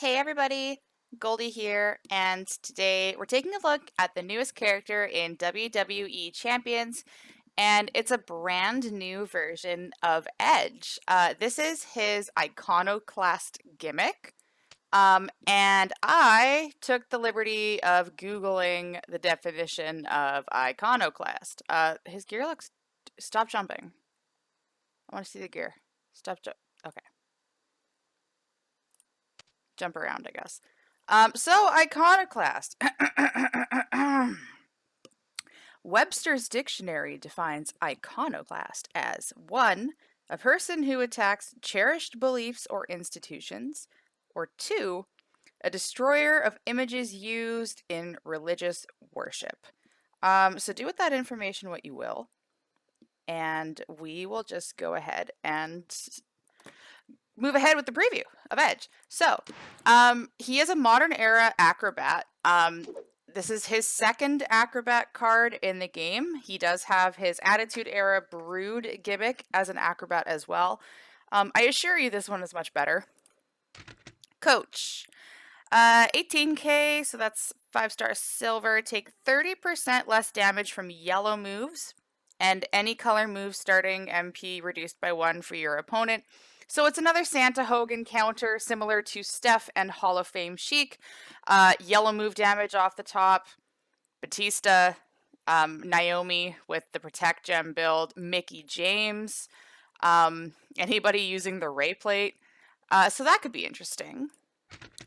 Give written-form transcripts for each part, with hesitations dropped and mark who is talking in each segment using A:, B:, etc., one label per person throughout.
A: Hey everybody, Goldie here, and today we're taking a look at the newest character in WWE Champions, and it's a brand new version of Edge. This is his Iconoclast gimmick, and I took the liberty of Googling the definition of Iconoclast. His gear looks. Stop jumping. I want to see the gear. Stop jump. Okay. Jump around, I guess. So Iconoclast. Webster's dictionary defines iconoclast as 1. A person who attacks cherished beliefs or institutions, or 2. A destroyer of images used in religious worship. So do with that information what you will, and we will just go ahead and move ahead with the preview of Edge. So, he is a modern era acrobat. This is his second acrobat card in the game. He does have his Attitude Era Brood gimmick as an acrobat as well. I assure you this one is much better. Coach. 18k, so that's 5-star silver. Take 30% less damage from yellow moves, and any color move starting MP reduced by 1 for your opponent. So it's another Santa Hogan counter, similar to Steph and Hall of Fame Sheik. Yellow move damage off the top. Batista, Naomi with the Protect Gem build. Mickey James. Anybody using the Ray Plate. So that could be interesting.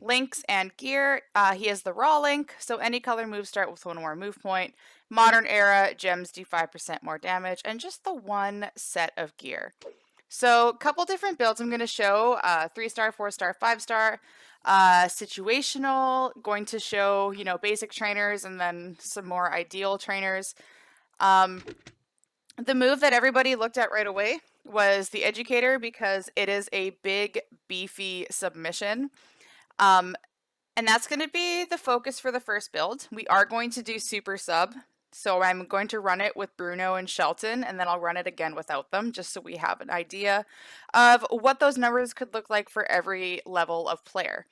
A: Links and gear. He has the raw link, so any color moves start with 1 more move point. Modern era gems do 5% more damage, and just the 1 set of gear. So a couple different builds I'm going to show, 3-star, 4-star, 5-star, situational, going to show, basic trainers and then some more ideal trainers. The move that everybody looked at right away was the Educator because it is a big, beefy submission. And that's going to be the focus for the first build. We are going to do super sub. So I'm going to run it with Bruno and Shelton, and then I'll run it again without them, just so we have an idea of what those numbers could look like for every level of player.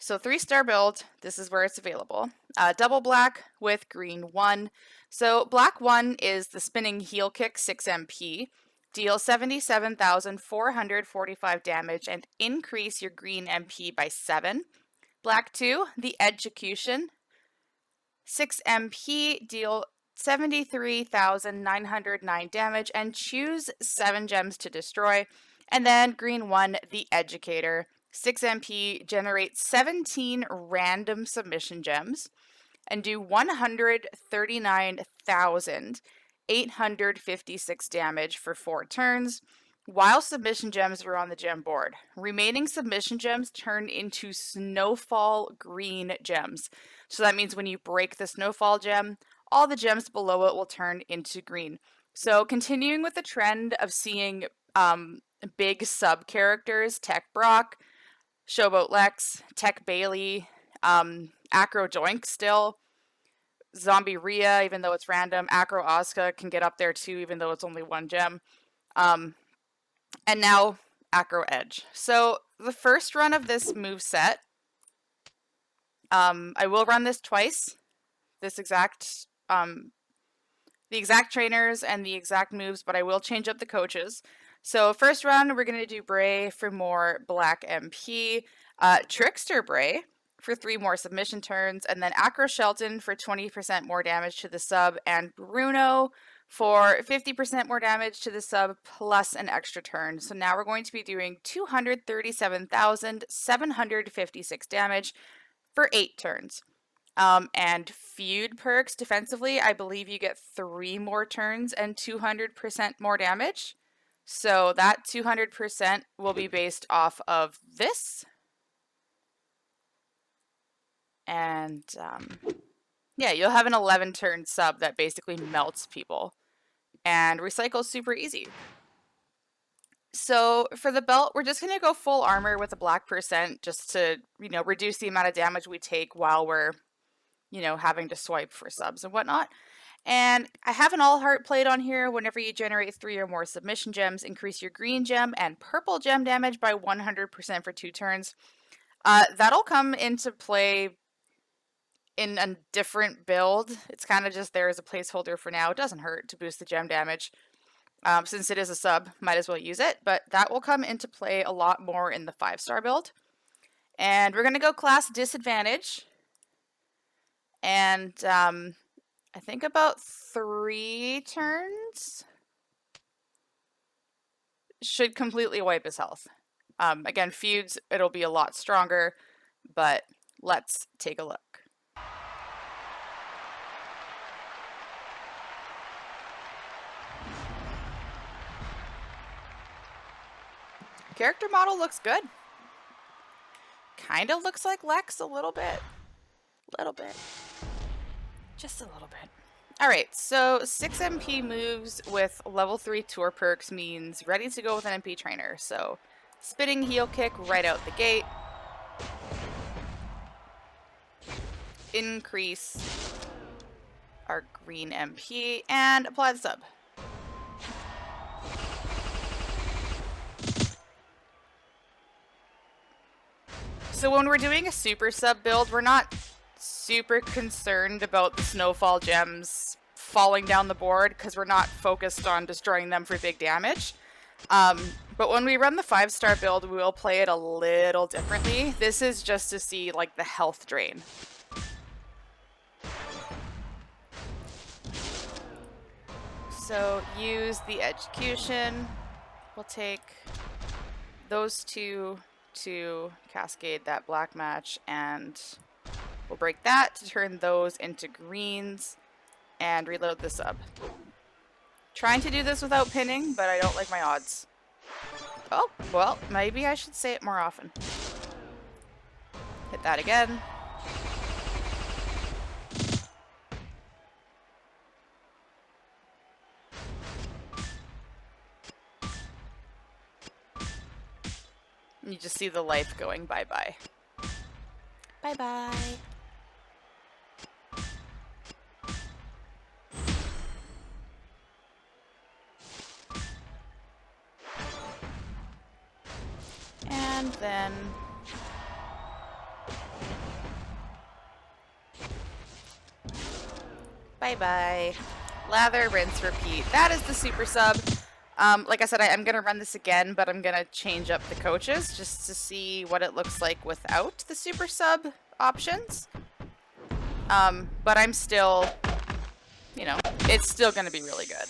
A: So 3-star build, this is where it's available. Double black with green 1. So black 1 is the spinning heel kick 6 MP. Deal 77,445 damage and increase your green MP by 7. Black 2, the execution. 6 MP, deal 73,909 damage, and choose 7 gems to destroy. And then green 1, the Educator. 6 MP, generate 17 random submission gems, and do 139,856 damage for 4 turns, while submission gems are on the gem board. Remaining submission gems turn into snowfall green gems. So that means when you break the snowfall gem, all the gems below it will turn into green. So continuing with the trend of seeing big sub characters, Tech Brock, Showboat Lex, Tech Bailey, Acro Doink still, Zombie Rhea, even though it's random, Acro Asuka can get up there too, even though it's only 1 gem. And now Acro Edge. So the first run of this move set, I will run this twice. This exact, the exact trainers and the exact moves, but I will change up the coaches. So first run, we're going to do Bray for more black MP, Trickster Bray for 3 more submission turns, and then Acro Shelton for 20% more damage to the sub, and Bruno for 50% more damage to the sub plus an extra turn. So now we're going to be doing 237,756 damage for 8 turns. And feud perks defensively, I believe you get 3 more turns and 200% more damage. So that 200% will be based off of this. And yeah, you'll have an 11-turn sub that basically melts people. And recycle's super easy. So for the belt, we're just going to go full armor with a black percent just to, reduce the amount of damage we take while we're, having to swipe for subs and whatnot. And I have an all heart plate on here. Whenever you generate 3 or more submission gems, increase your green gem and purple gem damage by 100% for 2 turns. That'll come into play in a different build. It's kind of just there as a placeholder for now. It doesn't hurt to boost the gem damage. Since it is a sub, might as well use it. But that will come into play a lot more in the 5-star build. And we're going to go class disadvantage. And I think about 3 turns should completely wipe his health. Again, feuds, it'll be a lot stronger, but let's take a look. Character model looks good. Kind of looks like Lex a little bit. Just a little bit. Alright, so 6 MP moves with level 3 tour perks means ready to go with an MP trainer. So, spitting heel kick right out the gate. Increase our green MP and apply the sub. So when we're doing a super sub build, we're not super concerned about the snowfall gems falling down the board because we're not focused on destroying them for big damage. But when we run the 5-star build, we will play it a little differently. This is just to see like the health drain. So use the execution. We'll take those 2 to cascade that black match, and we'll break that to turn those into greens and reload the sub. Trying to do this without pinning, but I don't like my odds. Oh, well, maybe I should say it more often. Hit that again. You just see the life going bye-bye. Bye-bye. And then bye-bye. Lather, rinse, repeat. That is the super sub. Like I said, I'm going to run this again, but I'm going to change up the coaches just to see what it looks like without the super sub options. But I'm still, you know, it's still going to be really good.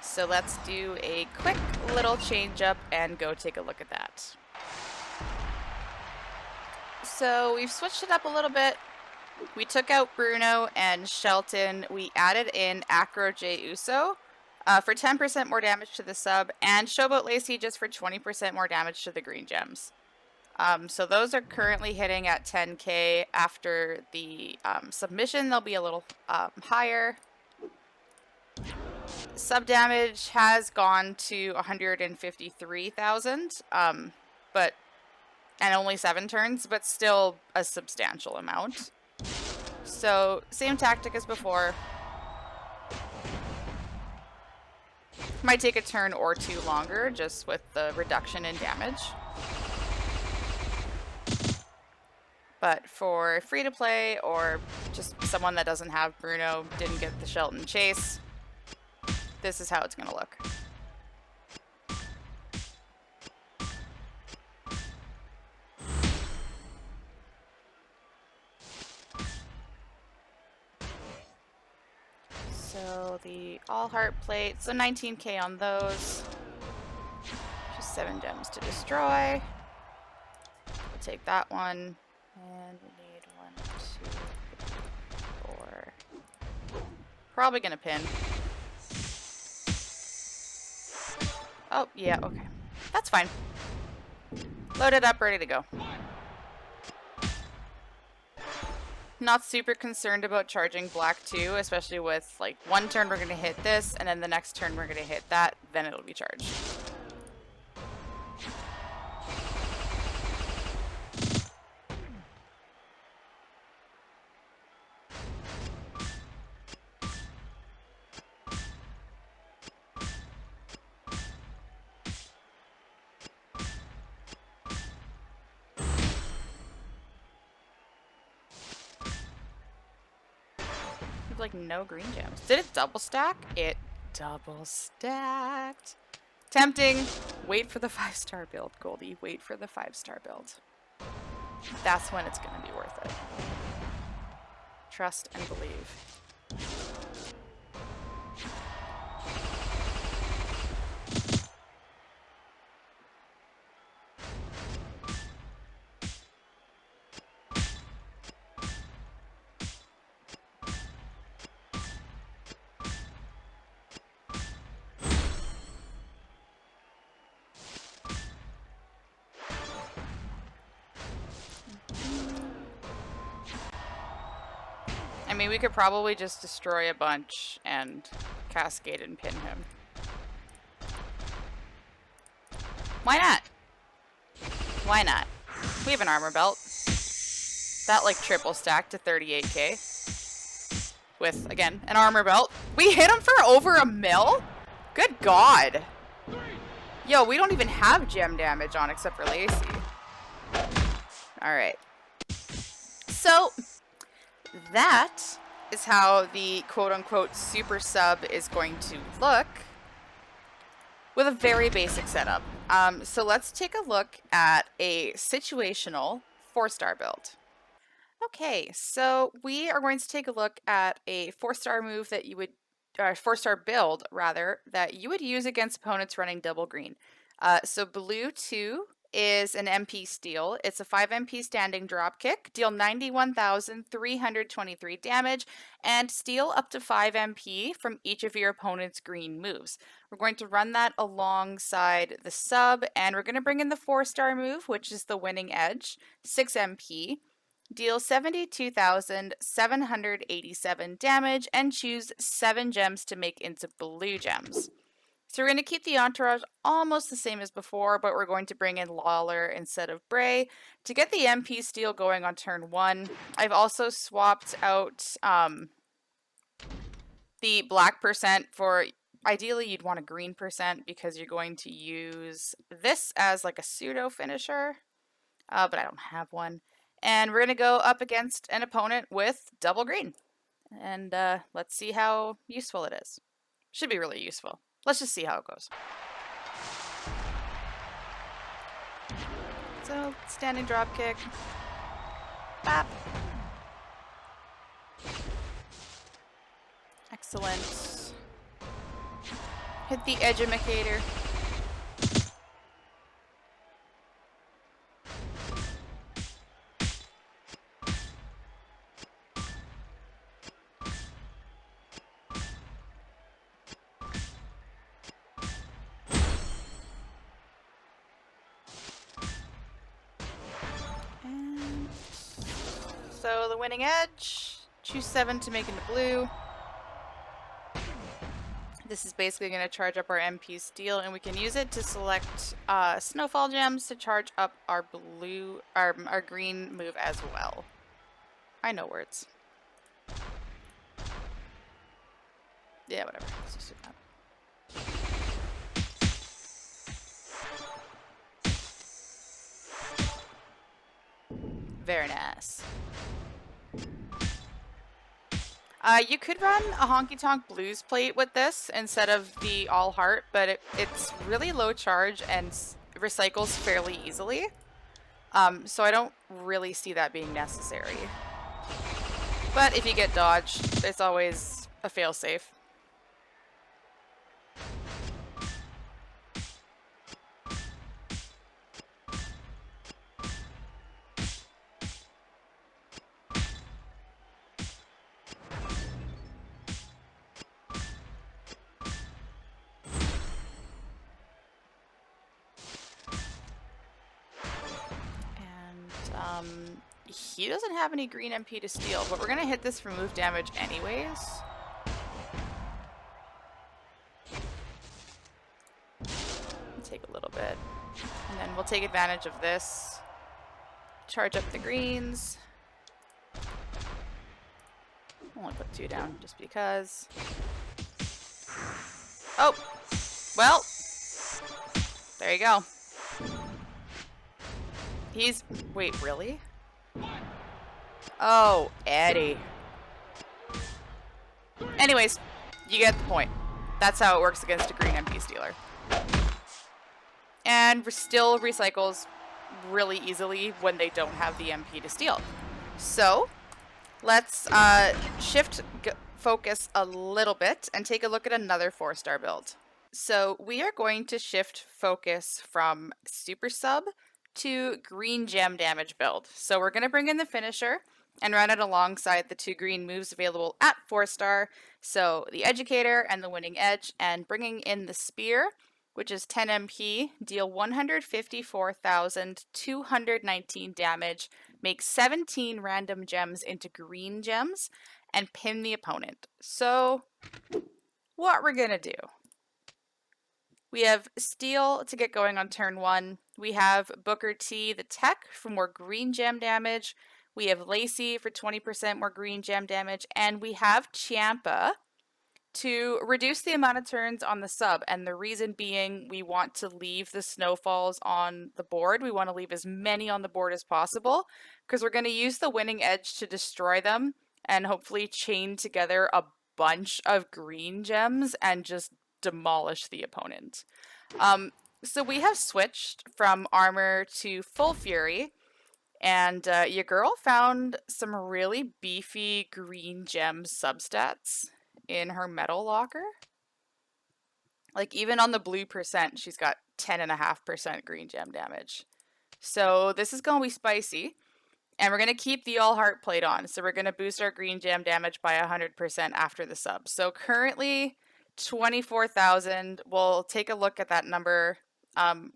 A: So let's do a quick little change up and go take a look at that. So we've switched it up a little bit. We took out Bruno and Shelton. We added in Acro J Uso for 10% more damage to the sub, and Showboat Lacey just for 20% more damage to the green gems. So those are currently hitting at 10k. After the submission, they'll be a little higher. Sub damage has gone to 153,000, and only 7 turns, but still a substantial amount. So, same tactic as before. Might take a turn or 2 longer, just with the reduction in damage. But for free-to-play, or just someone that doesn't have Bruno, didn't get the Shelton chase, this is how it's going to look. So the all heart plate, so 19k on those. Just 7 gems to destroy. We'll take that one. And we need 1, 2, 4. Probably gonna pin. Oh, yeah, okay. That's fine. Loaded up, ready to go. Not super concerned about charging black too, especially with like one turn we're going to hit this, and then the next turn we're going to hit that, then it'll be charged. had like no green gems. Did it double stack? It double stacked. Tempting. Wait for the 5-star build, Goldie. Wait for the 5-star build. That's when it's gonna be worth it. Trust and believe. I mean, we could probably just destroy a bunch and cascade and pin him. Why not? Why not? We have an armor belt. That like triple stacked to 38k. With, again, an armor belt. We hit him for over a mil? Good God. Yo, we don't even have gem damage on except for Lacey. Alright. So, that is how the quote-unquote super sub is going to look with a very basic setup. So let's take a look at a situational 4-star build. Okay, so we are going to take a look at a 4-star move that you would, 4-star build rather, that you would use against opponents running double green. So blue 2 is an MP steal. It's a 5 MP standing dropkick, deal 91,323 damage, and steal up to 5 MP from each of your opponent's green moves. We're going to run that alongside the sub, and we're going to bring in the 4-star move, which is the winning edge, 6 MP, deal 72,787 damage, and choose 7 gems to make into blue gems. So we're going to keep the entourage almost the same as before, but we're going to bring in Lawler instead of Bray to get the MP steal going on turn 1. I've also swapped out the black percent for, ideally you'd want a green percent because you're going to use this as like a pseudo finisher, but I don't have one. And we're going to go up against an opponent with double green. And let's see how useful it is. Should be really useful. Let's just see how it goes. So, standing drop kick. Bap. Excellent. Hit the edumacator. So the winning edge, choose 7 to make into blue. This is basically going to charge up our MP steal, and we can use it to select snowfall gems to charge up our blue, our green move as well. I know words. Yeah, whatever. Let's just do that. Very nice. You could run a Honky Tonk Blues plate with this instead of the All Heart, but it's really low charge and recycles fairly easily. So I don't really see that being necessary. But if you get dodged, it's always a failsafe. He doesn't have any green MP to steal, but we're gonna hit this for move damage anyways. Take a little bit, and then we'll take advantage of this. Charge up the greens. Only put 2 down just because. Oh, well, there you go. He's, wait, really? Oh, Eddie. Anyways, you get the point. That's how it works against a green MP stealer. And still recycles really easily when they don't have the MP to steal. So let's shift focus a little bit and take a look at another 4-star build. So we are going to shift focus from super sub to green gem damage build. So we're going to bring in the finisher and run it alongside the 2 green moves available at 4-star. So the educator and the winning edge, and bringing in the spear, which is 10 MP, deal 154,219 damage, make 17 random gems into green gems, and pin the opponent. So what we're going to do. We have Steel to get going on turn 1. We have Booker T, the tech, for more green gem damage. We have Lacey for 20% more green gem damage. And we have Champa to reduce the amount of turns on the sub. And the reason being, we want to leave the snowfalls on the board. We want to leave as many on the board as possible, because we're going to use the winning edge to destroy them and hopefully chain together a bunch of green gems and just demolish the opponent. So we have switched from armor to full fury, and your girl found some really beefy green gem substats in her metal locker. Like, even on the blue percent, she's got 10.5% green gem damage. So this is going to be spicy. And we're going to keep the all heart plate on. So we're going to boost our green gem damage by 100% after the sub. So currently 24,000. We'll take a look at that number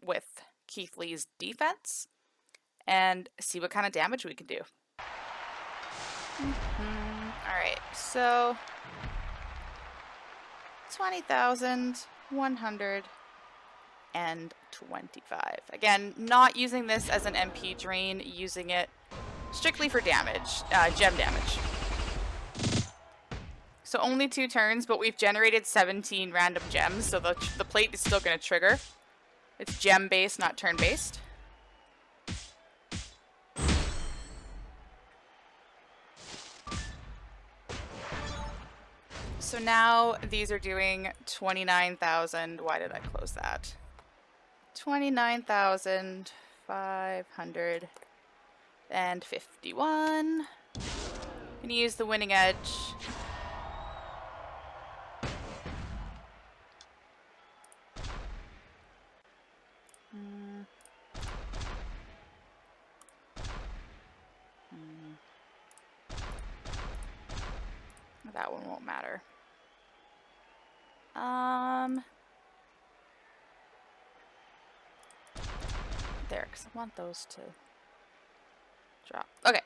A: with Keith Lee's defense and see what kind of damage we can do. All right, so 20,125. Again, not using this as an MP drain, using it strictly for damage, gem damage. So only 2 turns, but we've generated 17 random gems, so the plate is still going to trigger. It's gem-based, not turn-based. So now these are doing 29,000. Why did I close that? 29,551. Gonna use the winning edge. That one won't matter. There, because I want those to drop. Okay.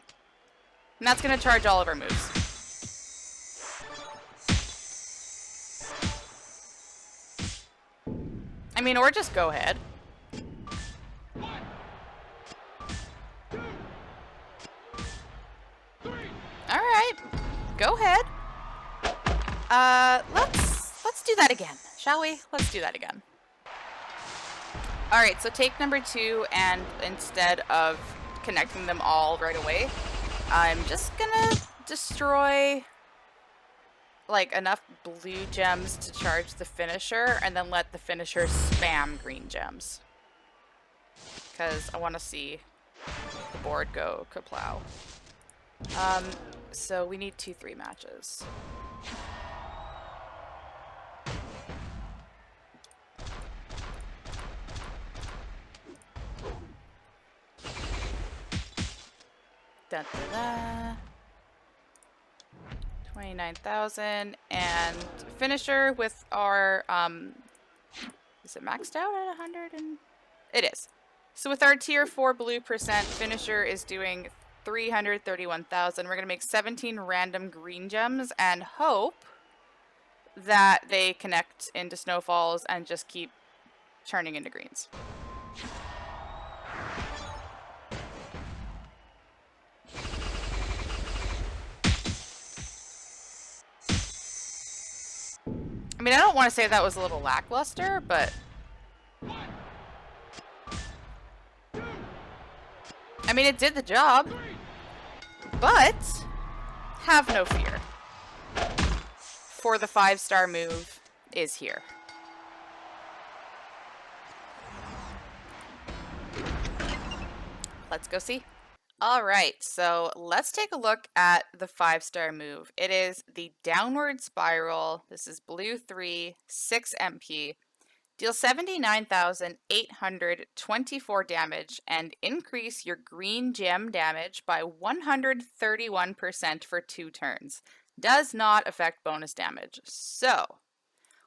A: And that's going to charge all of our moves. I mean, or just go ahead. Alright. Go ahead. Let's do that again, shall we? Let's do that again. Alright, so take number 2, and instead of connecting them all right away, I'm just gonna destroy like enough blue gems to charge the finisher, and then let the finisher spam green gems. Because I want to see the board go kaplow. So we need 2-3 matches. Da, da, da. 29,000 and finisher with our is it maxed out at 100? And it is. So with our tier 4 blue percent, finisher is doing 331,000. We're gonna make 17 random green gems and hope that they connect into snowfalls and just keep turning into greens. I mean, I don't want to say that was a little lackluster, but I mean, it did the job. But have no fear. for the 5-star move is here. Let's go see. All right, so let's take a look at the 5-star move. It is the downward spiral. This is blue 3, 6 MP. Deal 79,824 damage and increase your green gem damage by 131% for 2 turns. Does not affect bonus damage. So,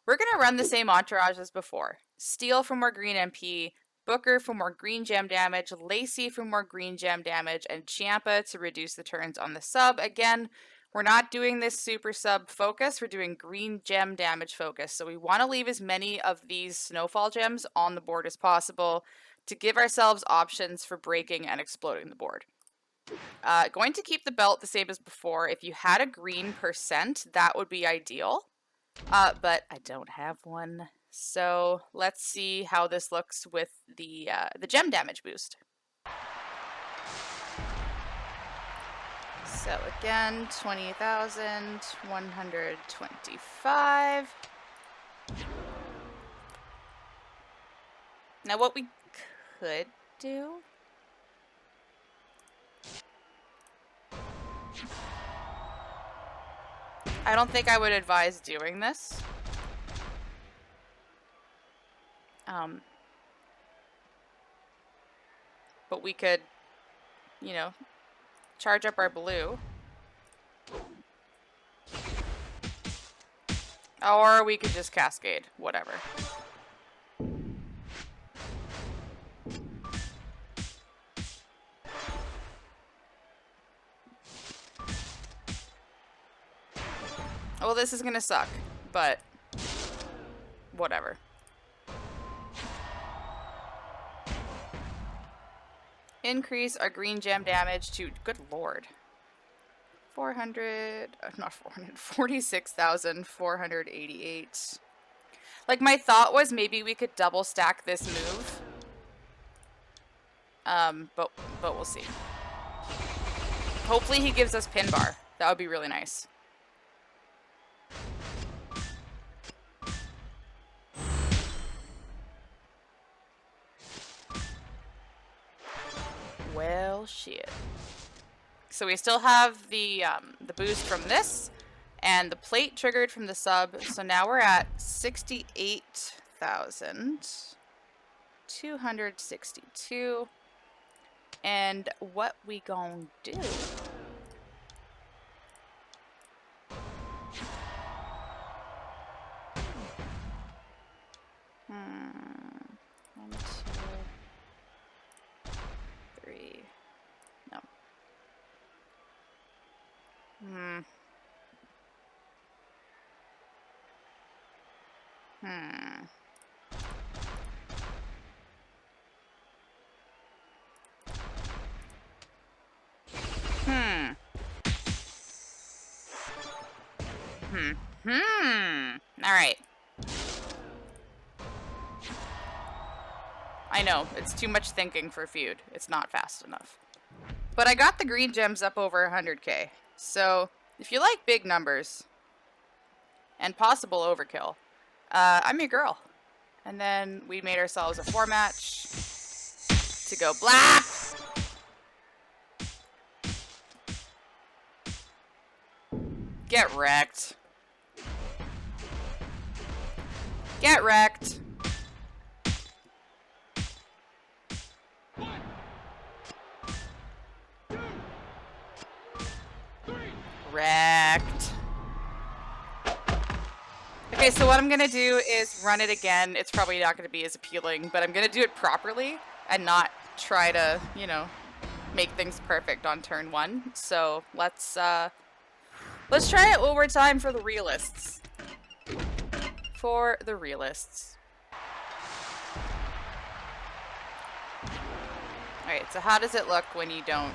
A: we're going to run the same entourage as before. Steal for more green MP, Booker for more green gem damage, Lacey for more green gem damage, and Ciampa to reduce the turns on the sub. Again, we're not doing this super sub focus, we're doing green gem damage focus. So we want to leave as many of these snowfall gems on the board as possible to give ourselves options for breaking and exploding the board. Going to keep the belt the same as before. If you had a green percent, that would be ideal. But I don't have one. So let's see how this looks with the gem damage boost. So again, 20,125. Now what we could do... I don't think I would advise doing this. But we could, you know, charge up our blue. Or we could just cascade, whatever. Well, this is gonna suck, but whatever. Increase our green gem damage to, good lord, 46,488. Like, my thought was maybe we could double stack this move. But we'll see. Hopefully he gives us pin bar. That would be really nice. Well, shit. So we still have the boost from this, and the plate triggered from the sub. So now we're at 68,262. And what we gonna do? One, two, three. No. All right. I know, it's too much thinking for feud. It's not fast enough. But I got the green gems up over 100k. So, if you like big numbers and possible overkill, I'm your girl. And then we made ourselves a 4-match to go black. Get wrecked. Get wrecked. Wrecked. Okay, so what I'm gonna do is run it again. It's probably not gonna be as appealing, but I'm gonna do it properly and not try to, you know, make things perfect on turn 1. So let's try it one more time for the realists. For the realists. Alright, so how does it look when you don't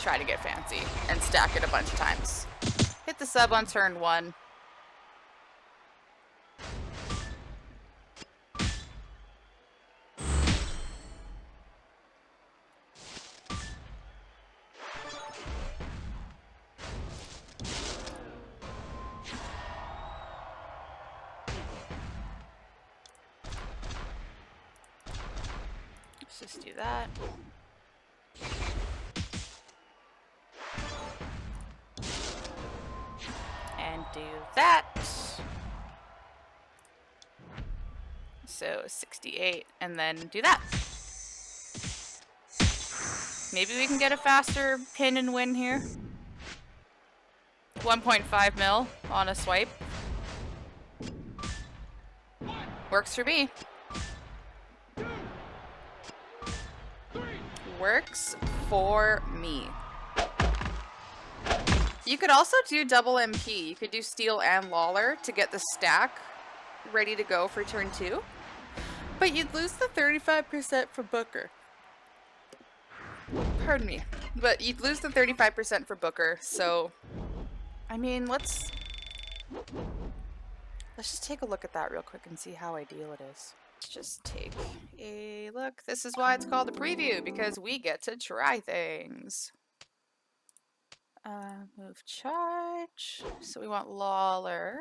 A: try to get fancy and stack it a bunch of times? Hit the sub on turn 1. Let's just do that. And do that. So 68, and then do that. Maybe we can get a faster pin and win here. 1.5 mil on a swipe. Works for me. Works for me. You could also do double MP. You could do Steel and Lawler to get the stack ready to go for turn 2. But you'd lose the 35% for Booker. Pardon me. But you'd lose the 35% for Booker, so... I mean, let's just take a look at that real quick and see how ideal it is. Let's just take a look. This is why it's called a preview, because we get to try things. Move charge. So we want Lawler.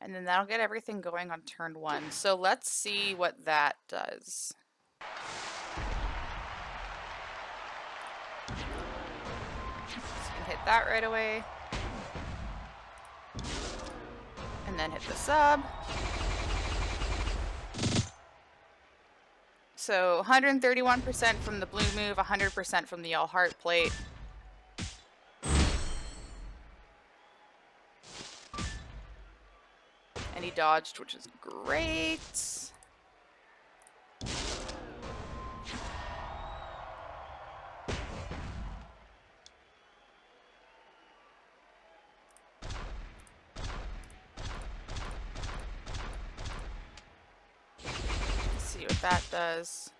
A: And then that'll get everything going on turn 1. So let's see what that does. So we can hit that right away. And then hit the sub. So 131% from the blue move, 100% from the all heart plate. And he dodged, which is great. Let's see what that does.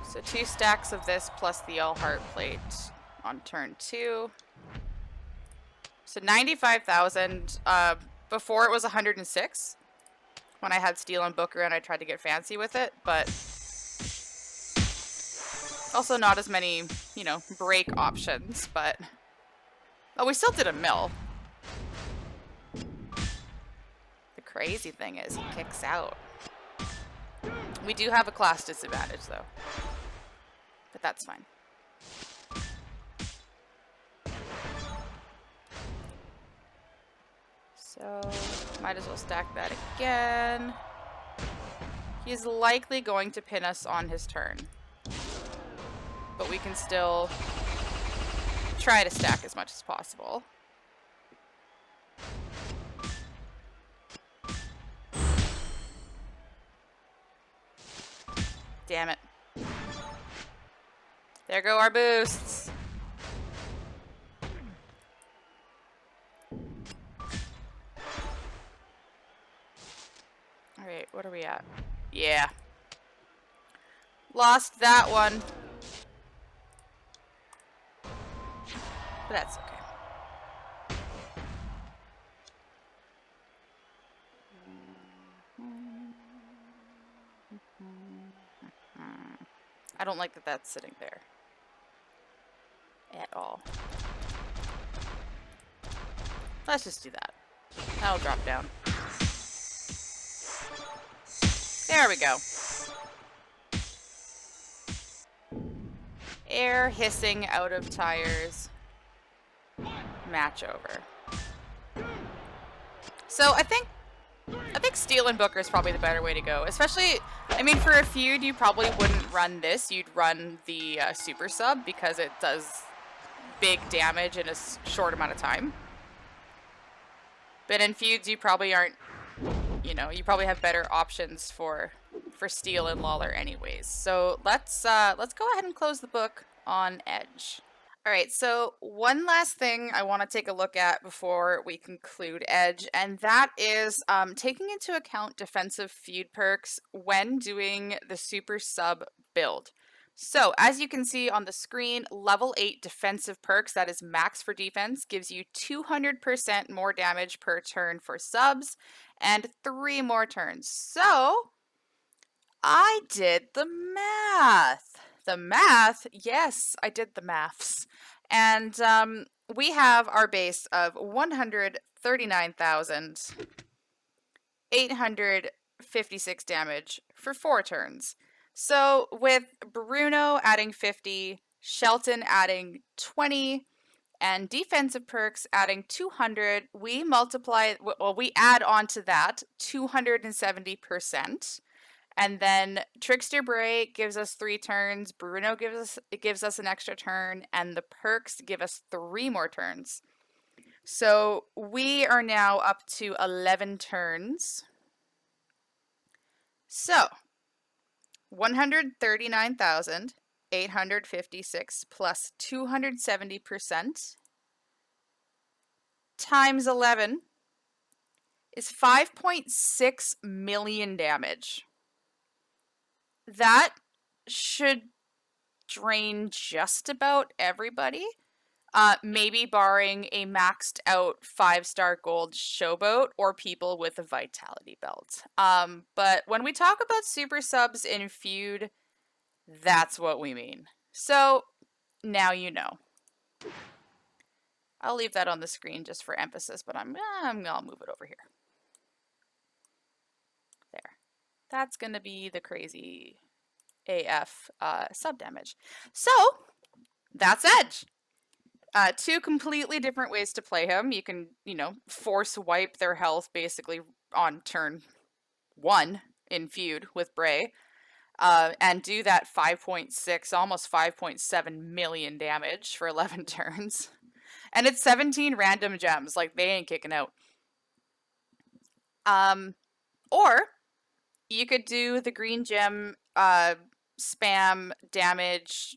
A: So 2 stacks of this plus the all heart plate on turn 2. So 95,000. Before it was 106 when I had Steel and Booker and I tried to get fancy with it, but also not as many, you know, break options, but oh, we still did a mill. The crazy thing is he kicks out. We do have a class disadvantage though, but that's fine. So, might as well stack that again. He's likely going to pin us on his turn. But we can still try to stack as much as possible. Damn it. There go our boosts. Alright, what are we at? Yeah. Lost that one. But that's okay. I don't like that that's sitting there. At all. Let's just do that. That'll drop down. There we go. Air hissing out of tires. Match over. So I think Steel and Booker is probably the better way to go. Especially, I mean, for a feud, you probably wouldn't run this. You'd run the super sub because it does big damage in a short amount of time. But in feuds, you probably aren't, you know, you probably have better options for Steel and Lawler anyways. So let's go ahead and close the book on Edge. All right, so one last thing I want to take a look at before we conclude Edge, and that is taking into account defensive feud perks when doing the super sub build. So as you can see on the screen, level 8 defensive perks, that is max for defense, gives you 200% more damage per turn for subs and 3 more turns. So I did the math. Yes, I did the maths. And we have our base of 139,000 856 damage for 4 turns. So with Bruno adding 50, Shelton adding 20, and defensive perks adding 200, we add on to that 270%. And then Trickster Bray gives us 3 turns, Bruno gives us an extra turn, and the perks give us 3 more turns. So we are now up to 11 turns. So 139,856 plus 270% times 11 is 5.6 million damage. That should drain just about everybody. Maybe barring a maxed out 5-star gold showboat or people with a vitality belt. But when we talk about super subs in Feud, that's what we mean. So now you know. I'll leave that on the screen just for emphasis, but I'll move it over here. There. That's going to be the crazy AF sub damage. So that's Edge. 2 completely different ways to play him. You can, force wipe their health basically on turn 1 in Feud with Bray, and do that 5.6, almost 5.7 million damage for 11 turns. And it's 17 random gems, like they ain't kicking out. Or you could do the green gem spam damage,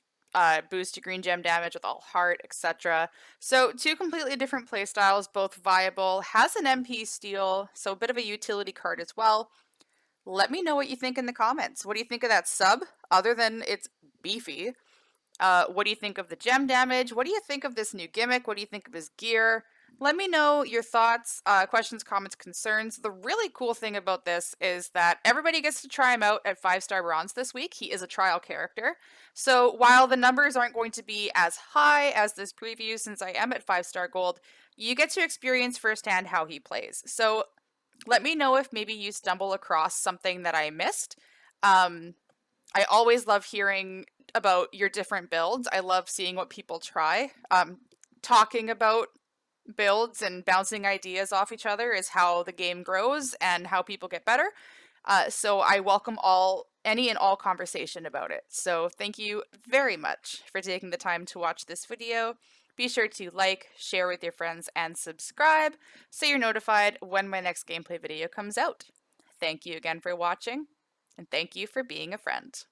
A: boost to green gem damage with all heart, etc. So 2 completely different playstyles, both viable. Has an MP steal, so a bit of a utility card as well. Let me know what you think in the comments. What do you think of that sub, other than it's beefy? What do you think of the gem damage? What do you think of this new gimmick? What do you think of his gear? Let me know your thoughts, questions, comments, concerns. The really cool thing about this is that everybody gets to try him out at 5-star bronze this week. He is a trial character. So while the numbers aren't going to be as high as this preview, since I am at 5-star gold, you get to experience firsthand how he plays. So let me know if maybe you stumble across something that I missed. I always love hearing about your different builds. I love seeing what people try. Talking about builds and bouncing ideas off each other is how the game grows and how people get better. So I welcome any and all conversation about it. So thank you very much for taking the time to watch this video. Be sure to like, share with your friends, and subscribe so you're notified when my next gameplay video comes out. Thank you again for watching, and thank you for being a friend.